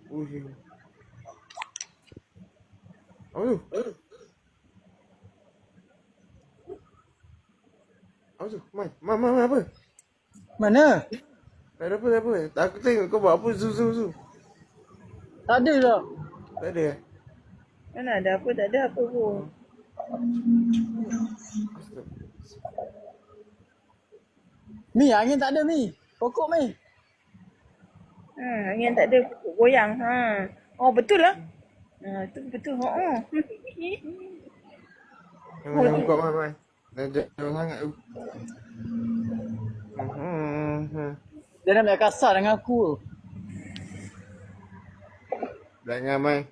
Ui. Apa tu? Apa tu? Mai, apa? Mana? Tak ada apa, tak apa. Aku tengok kau buat apa, zoom. Tak ada tak? Tak ada eh? Mana ada apa, tak ada apa pun. Astaga. Mi, angin tak ada Mi. Pokok Mi. Angin tak ada, pokok goyang. Oh, betul lah. Tu betul. Jangan kuat, Mai. Dah jauh sangat tu. Dia nak main kasar dengan aku. Jangan, Mai.